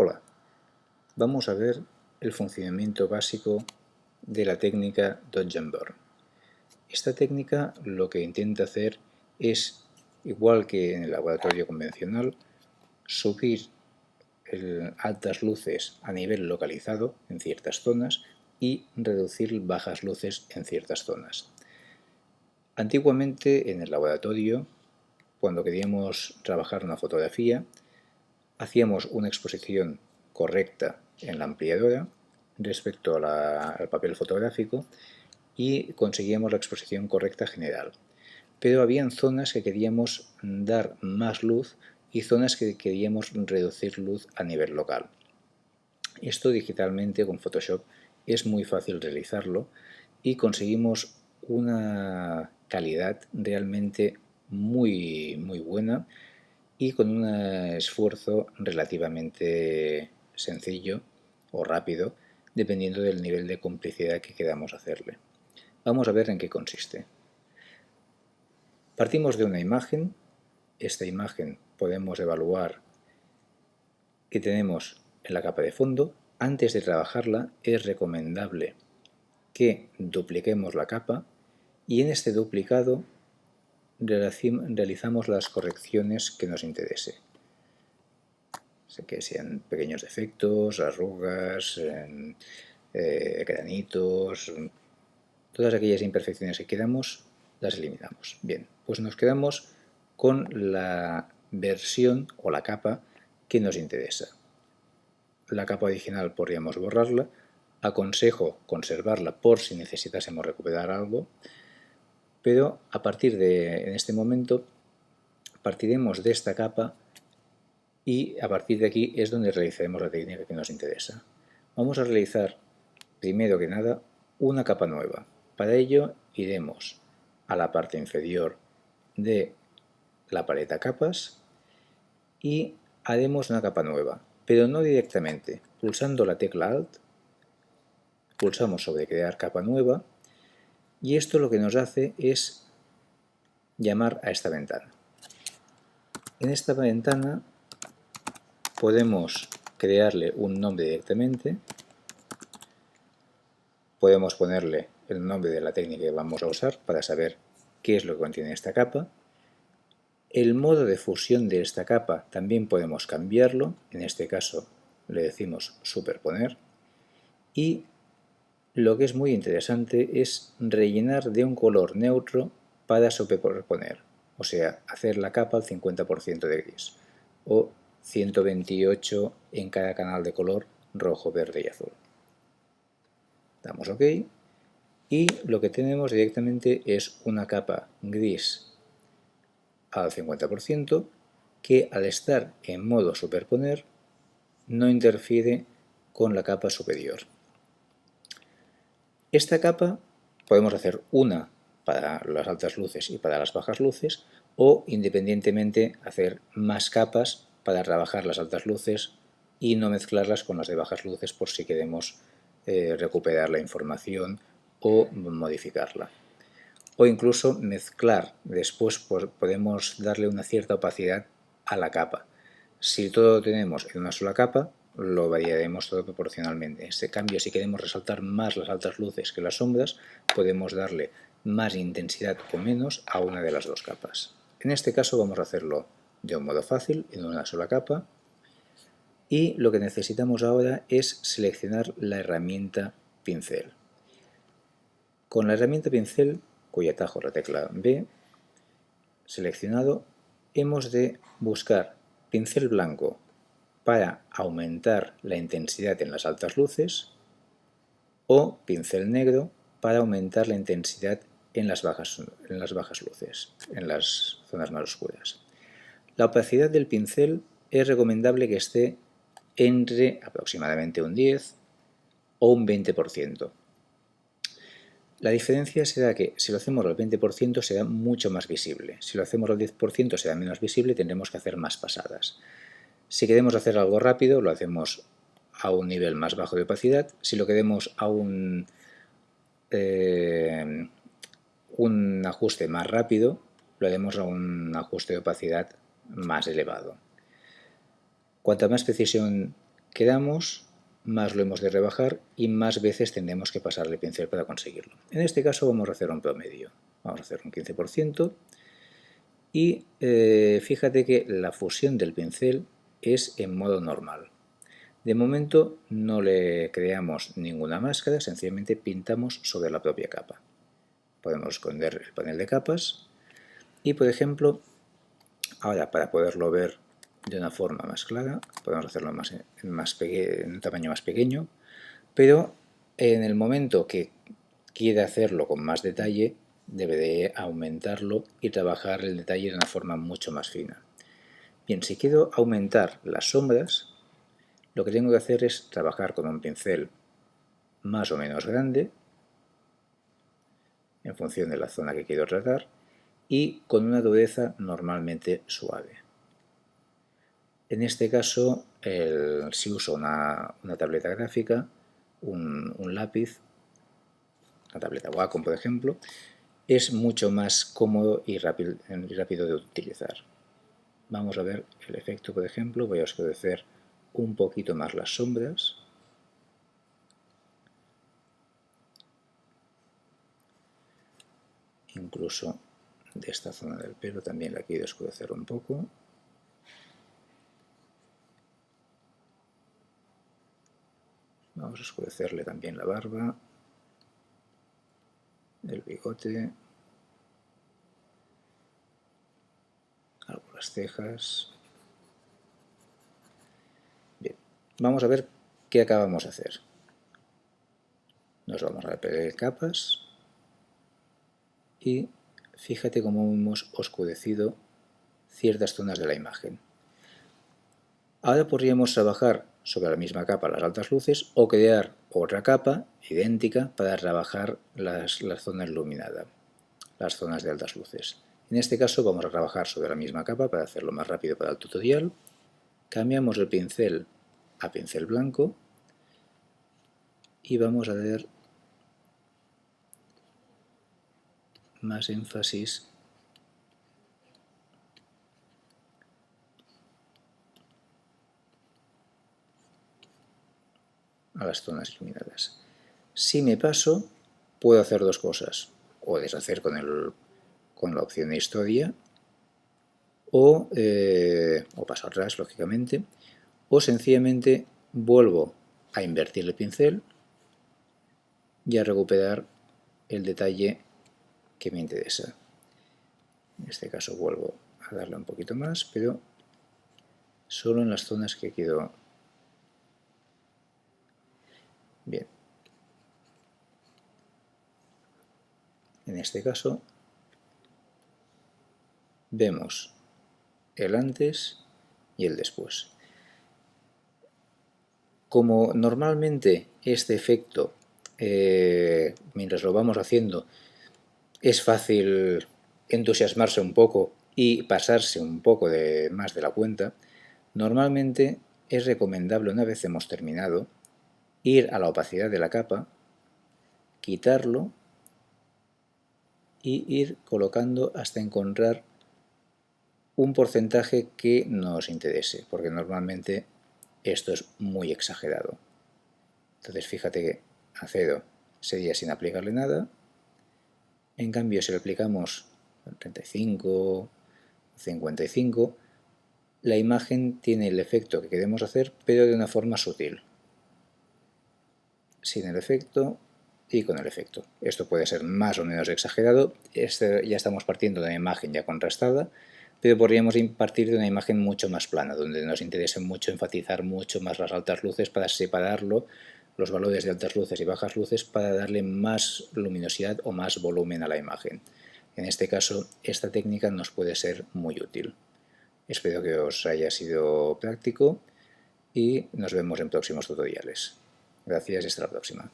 Hola, vamos a ver el funcionamiento básico de la técnica Dodge and Burn. Esta técnica lo que intenta hacer es, igual que en el laboratorio convencional, subir altas luces a nivel localizado en ciertas zonas y reducir bajas luces en ciertas zonas. Antiguamente en el laboratorio, cuando queríamos trabajar una fotografía, hacíamos una exposición correcta en la ampliadora respecto al papel fotográfico y conseguíamos la exposición correcta general. Pero habían zonas que queríamos dar más luz y zonas que queríamos reducir luz a nivel local. Esto digitalmente con Photoshop es muy fácil realizarlo y conseguimos una calidad realmente muy buena y con un esfuerzo relativamente sencillo o rápido, dependiendo del nivel de complicidad que queramos hacerle. Vamos a ver en qué consiste. Partimos de una imagen. Esta imagen podemos evaluar que tenemos en la capa de fondo. Antes de trabajarla es recomendable que dupliquemos la capa y en este duplicado realizamos las correcciones que nos interese. Que sean pequeños defectos, arrugas, granitos, todas aquellas imperfecciones que queramos las eliminamos. Bien, pues nos quedamos con la versión o la capa que nos interesa. La capa original podríamos borrarla. Aconsejo conservarla por si necesitásemos recuperar algo, pero en este momento partiremos de esta capa y a partir de aquí es donde realizaremos la técnica que nos interesa. Vamos a realizar, primero que nada, una capa nueva. Para ello iremos a la parte inferior de la paleta capas y haremos una capa nueva, pero no directamente. Pulsando la tecla Alt, pulsamos sobre crear capa nueva y esto lo que nos hace es llamar a esta ventana. En esta ventana podemos crearle un nombre directamente, podemos ponerle el nombre de la técnica que vamos a usar para saber qué es lo que contiene esta capa. El modo de fusión de esta capa también podemos cambiarlo, en este caso le decimos superponer, y lo que es muy interesante es rellenar de un color neutro para superponer, o sea, hacer la capa al 50% de gris, o 128 en cada canal de color rojo, verde y azul. Damos OK y lo que tenemos directamente es una capa gris al 50% que al estar en modo superponer no interfiere con la capa superior. Esta capa podemos hacer una para las altas luces y para las bajas luces o independientemente hacer más capas para trabajar las altas luces y no mezclarlas con las de bajas luces por si queremos recuperar la información o modificarla. O incluso mezclar, después podemos darle una cierta opacidad a la capa. Si todo lo tenemos en una sola capa, lo variaremos todo proporcionalmente. En este cambio, si queremos resaltar más las altas luces que las sombras, podemos darle más intensidad o menos a una de las dos capas. En este caso vamos a hacerlo de un modo fácil, en una sola capa, y lo que necesitamos ahora es seleccionar la herramienta pincel. Con la herramienta pincel, cuyo atajo es la tecla B, seleccionado, hemos de buscar pincel blanco para aumentar la intensidad en las altas luces o pincel negro para aumentar la intensidad en las bajas luces, en las zonas más oscuras. La opacidad del pincel es recomendable que esté entre aproximadamente un 10 o un 20%. La diferencia será que si lo hacemos al 20% será mucho más visible. Si lo hacemos al 10% será menos visible y tendremos que hacer más pasadas. Si queremos hacer algo rápido, lo hacemos a un nivel más bajo de opacidad. Si lo queremos a un ajuste más rápido, lo haremos a un ajuste de opacidad más elevado. Cuanta más precisión quedamos, más lo hemos de rebajar y más veces tendremos que pasarle el pincel para conseguirlo. En este caso vamos a hacer un promedio. Vamos a hacer un 15% y fíjate que la fusión del pincel es en modo normal. De momento no le creamos ninguna máscara, sencillamente pintamos sobre la propia capa. Podemos esconder el panel de capas y, por ejemplo, ahora para poderlo ver de una forma más clara, podemos hacerlo en un tamaño más pequeño, pero en el momento que quiera hacerlo con más detalle, debe de aumentarlo y trabajar el detalle de una forma mucho más fina. Bien, si quiero aumentar las sombras, lo que tengo que hacer es trabajar con un pincel más o menos grande, en función de la zona que quiero tratar, y con una dureza normalmente suave. En este caso, si uso una tableta gráfica, un lápiz, una tableta Wacom por ejemplo, es mucho más cómodo y rápido de utilizar. Vamos a ver el efecto, por ejemplo, voy a oscurecer un poquito más las sombras. Incluso de esta zona del pelo también la quiero oscurecer un poco. Vamos a oscurecerle también la barba, el bigote, algo las cejas. Bien, vamos a ver qué acabamos de hacer. Nos vamos a repetir capas y fíjate cómo hemos oscurecido ciertas zonas de la imagen. Ahora podríamos trabajar sobre la misma capa las altas luces o crear otra capa idéntica para trabajar las zonas iluminadas, las zonas de altas luces. En este caso vamos a trabajar sobre la misma capa para hacerlo más rápido para el tutorial. Cambiamos el pincel a pincel blanco y vamos a dar más énfasis a las zonas iluminadas. Si me paso, puedo hacer dos cosas, o deshacer con la opción de historia, o paso atrás, lógicamente, o sencillamente vuelvo a invertir el pincel y a recuperar el detalle que me interesa. En este caso vuelvo a darle un poquito más, pero solo en las zonas que quiero. Bien. En este caso vemos el antes y el después. Como normalmente este efecto, mientras lo vamos haciendo, es fácil entusiasmarse un poco y pasarse un poco más de la cuenta, normalmente es recomendable, una vez hemos terminado, ir a la opacidad de la capa, quitarlo y ir colocando hasta encontrar un porcentaje que nos interese, porque normalmente esto es muy exagerado. Entonces fíjate que a 0 sería sin aplicarle nada, en cambio si le aplicamos 35, 55, la imagen tiene el efecto que queremos hacer, pero de una forma sutil, sin el efecto y con el efecto. Esto puede ser más o menos exagerado, ya estamos partiendo de una imagen ya contrastada, pero podríamos partir de una imagen mucho más plana, donde nos interese mucho enfatizar mucho más las altas luces para separarlo, los valores de altas luces y bajas luces, para darle más luminosidad o más volumen a la imagen. En este caso, esta técnica nos puede ser muy útil. Espero que os haya sido práctico y nos vemos en próximos tutoriales. Gracias y hasta la próxima.